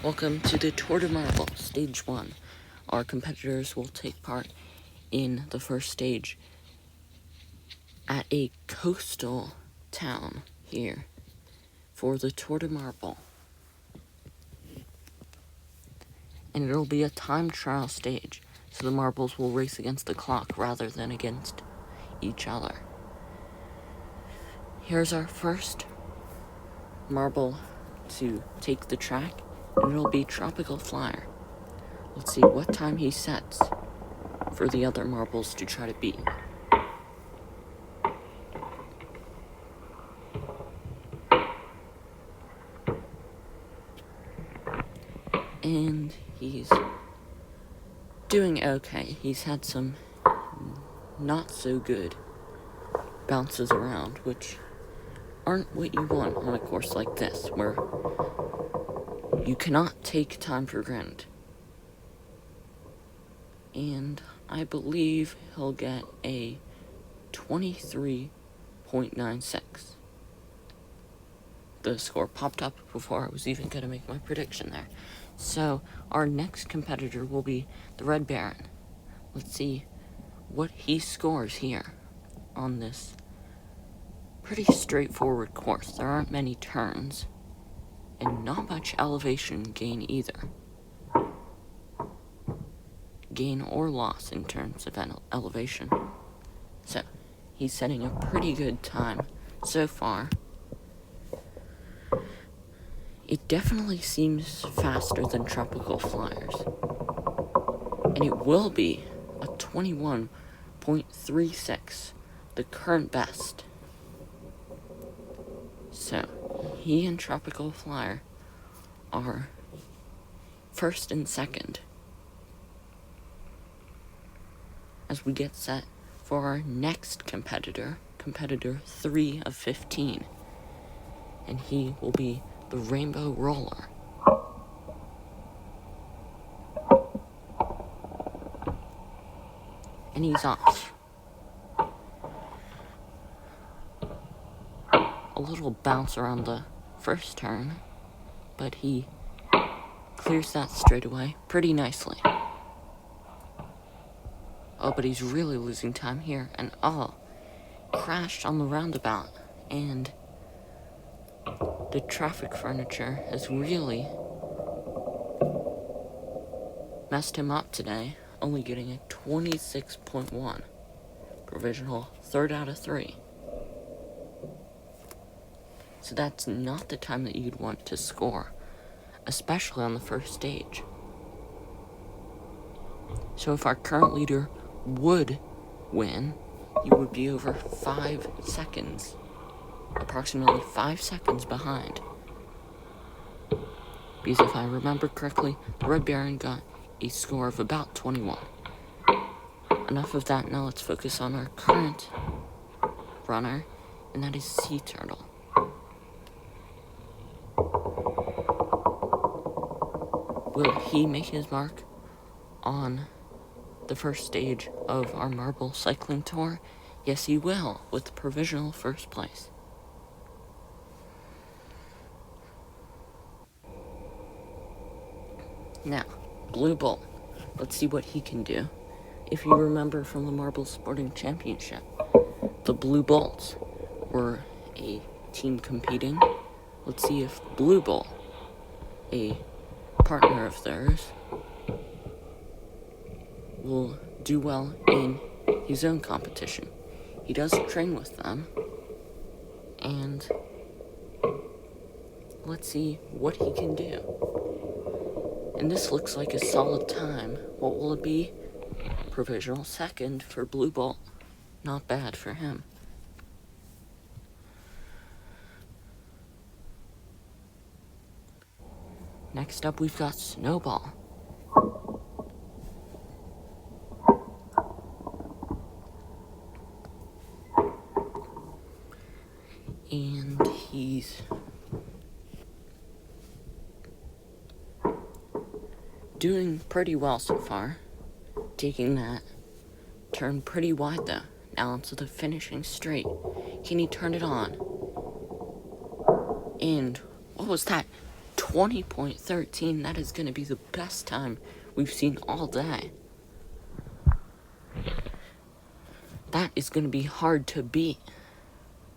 Welcome to the Tour de Marble, Stage 1. Our competitors will take part in the first stage at a coastal town here for the Tour de Marble. And it'll be a time trial stage, so the marbles will race against the clock rather than against each other. Here's our first marble to take the track, and it'll be Tropical Flyer. Let's see what time he sets for the other marbles to try to beat. And he's doing okay. He's had some not so good bounces around, which aren't what you want on a course like this, where you cannot take time for granted. And I believe he'll get a 23.96. The score popped up before I was even going to make my prediction there. So our next competitor will be the Red Baron. Let's see what he scores here on this pretty straightforward course. There aren't many turns, and not much elevation gain either. Gain or loss in terms of elevation. So, he's setting a pretty good time so far. It definitely seems faster than Tropical Flyers. And it will be a 21.36, the current best. So, he and Tropical Flyer are first and second as we get set for our next competitor 3 of 15. And he will be the Rainbow Roller. And he's off. A little bounce around the first turn, but he clears that straightaway pretty nicely. Oh, but he's really losing time here, and crashed on the roundabout, and the traffic furniture has really messed him up today, only getting a 26.1. Provisional 3rd out of 3. So that's not the time that you'd want to score, especially on the first stage. So if our current leader would win, he would be over 5 seconds, approximately 5 seconds behind. Because if I remember correctly, the Red Baron got a score of about 21. Enough of that, now let's focus on our current runner, and that is Sea Turtle. Will he make his mark on the first stage of our marble cycling tour? Yes, he will, with provisional first place. Now, Blue Bolt. Let's see what he can do. If you remember from the Marble Sporting Championship, the Blue Bolts were a team competing. Let's see if Blue Bolt, a partner of theirs, will do well in his own competition. He does train with them, and let's see what he can do. And this looks like a solid time. What will it be? Provisional 2nd for Blue Bolt. Not bad for him. Next up, we've got Snowball. And he's doing pretty well so far. Taking that turn pretty wide though. Now into the finishing straight. Can he turn it on? And what was that? 20.13. That is going to be the best time we've seen all day. That is going to be hard to beat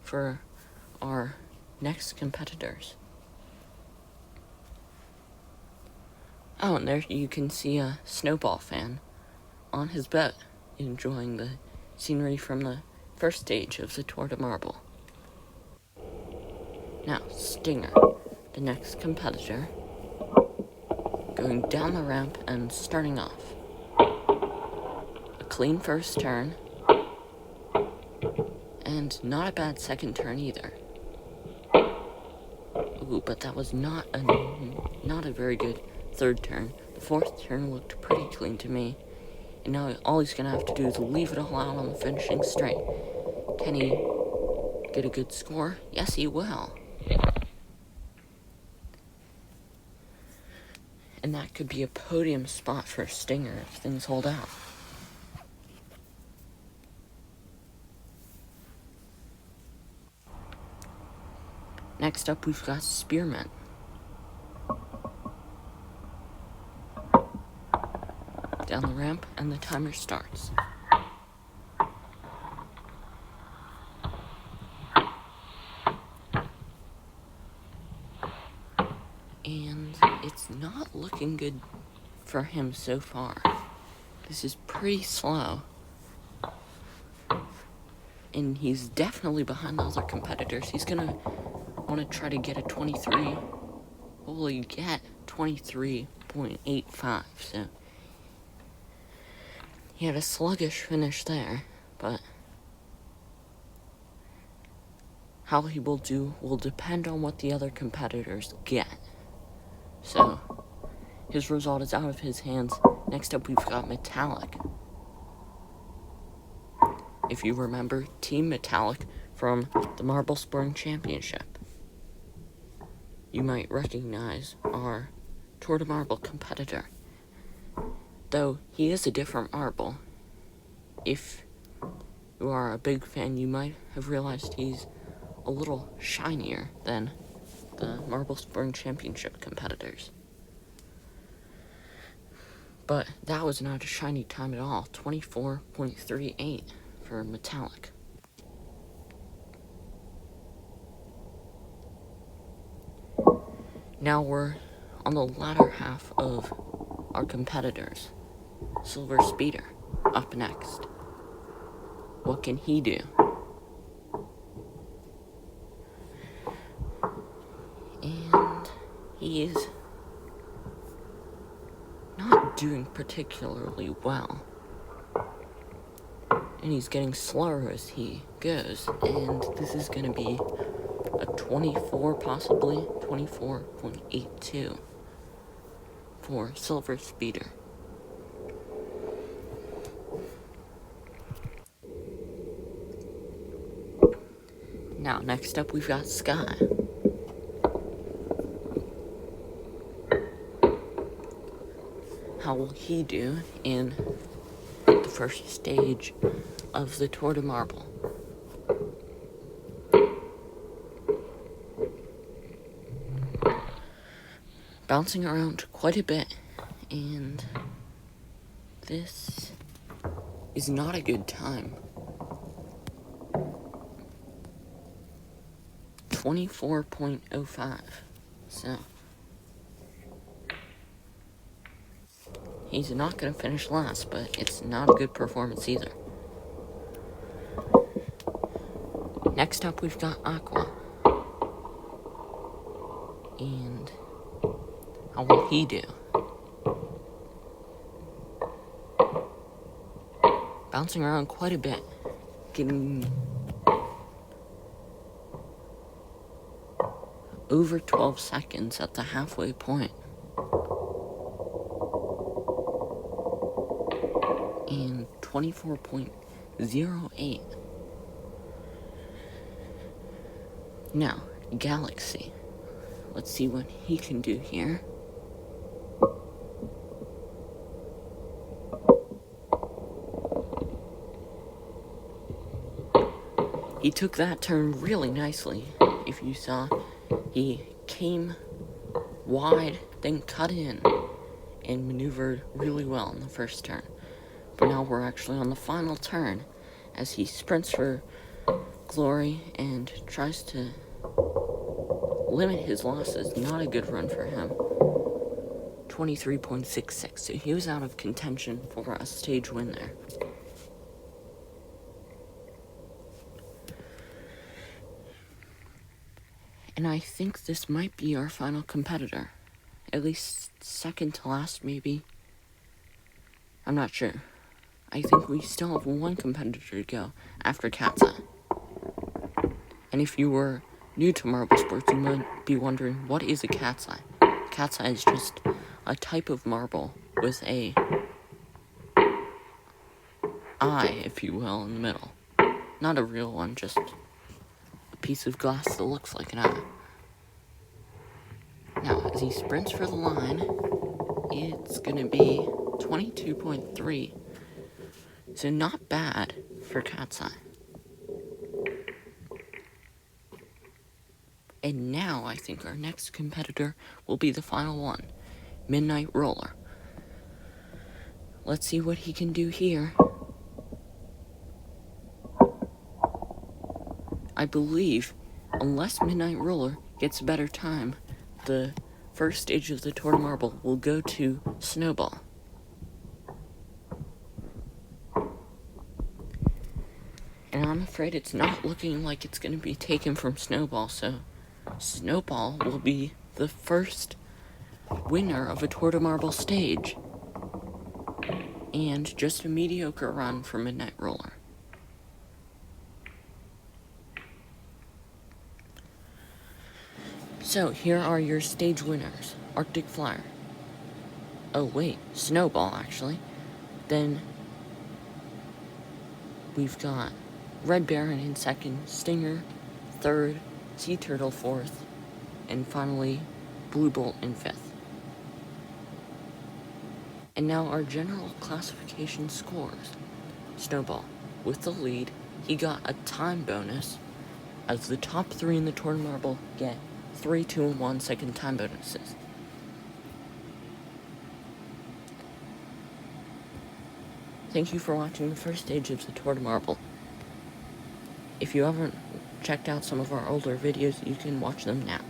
for our next competitors. Oh, and there you can see a Snowball fan on his boat, enjoying the scenery from the first stage of the Tour de Marble. Now, Stinger, the next competitor, going down the ramp and starting off. A clean first turn, and not a bad second turn either. Ooh, but that was not a very good third turn. The fourth turn looked pretty clean to me. And now all he's going to have to do is leave it all out on the finishing straight. Can he get a good score? Yes, he will. And that could be a podium spot for Stinger if things hold out. Next up, we've got Spearman. Down the ramp, and the timer starts. And it's not looking good for him so far. This is pretty slow. And he's definitely behind the other competitors. He's gonna want to try to get a 23. Will he get 23.85? So he had a sluggish finish there, but how he will do will depend on what the other competitors get. So his result is out of his hands. Next up, we've got Metallic. If you remember, Team Metallic from the Marble Spring Championship. You might recognize our Tour de Marble competitor. Though he is a different marble. If you are a big fan, you might have realized he's a little shinier than the Marble Spring Championship competitors. But that was not a shiny time at all. 24.38 for Metallic. Now we're on the latter half of our competitors. Silver Speeder up next. What can he do? And he's not doing particularly well. And he's getting slower as he goes. And this is going to be a 24, possibly 24.82 for Silver Speeder. Now, next up, we've got Sky. How will he do in the first stage of the Tour de Marble? Bouncing around quite a bit, and this is not a good time. 24.05. So he's not going to finish last, but it's not a good performance either. Next up, we've got Aqua. And how will he do? Bouncing around quite a bit, getting over 12 seconds at the halfway point. And 24.08. Now, Galaxy. Let's see what he can do here. He took that turn really nicely. If you saw, he came wide, then cut in, and maneuvered really well in the first turn. But now we're actually on the final turn as he sprints for glory and tries to limit his losses. Not a good run for him. 23.66, so he was out of contention for a stage win there. And I think this might be our final competitor. At least second to last, maybe. I'm not sure. I think we still have one competitor to go after Cat's Eye. And if you were new to marble sports, you might be wondering, what is a Cat's Eye? Cat's Eye is just a type of marble with a eye, if you will, in the middle. Not a real one, just a piece of glass that looks like an eye. Now, as he sprints for the line, it's going to be 22.3. So not bad for Cat's Eye. And now I think our next competitor will be the final one, Midnight Roller. Let's see what he can do here. I believe, unless Midnight Roller gets a better time, the first stage of the Tour de Marble will go to Snowball. And I'm afraid it's not looking like it's going to be taken from Snowball, so Snowball will be the first winner of a Tour de Marble stage. And just a mediocre run for Midnight Roller. So, here are your stage winners. Arctic Flyer. Oh, wait. Snowball, actually. Then we've got Red Baron in second, Stinger third, Sea Turtle fourth, and finally Blue Bolt in fifth. And now our general classification scores. Snowball, with the lead, he got a time bonus, as the top three in the Tour de Marble get 3, 2, and 1 second time bonuses. Thank you for watching the first stage of the Tour de Marble. If you haven't checked out some of our older videos, you can watch them now.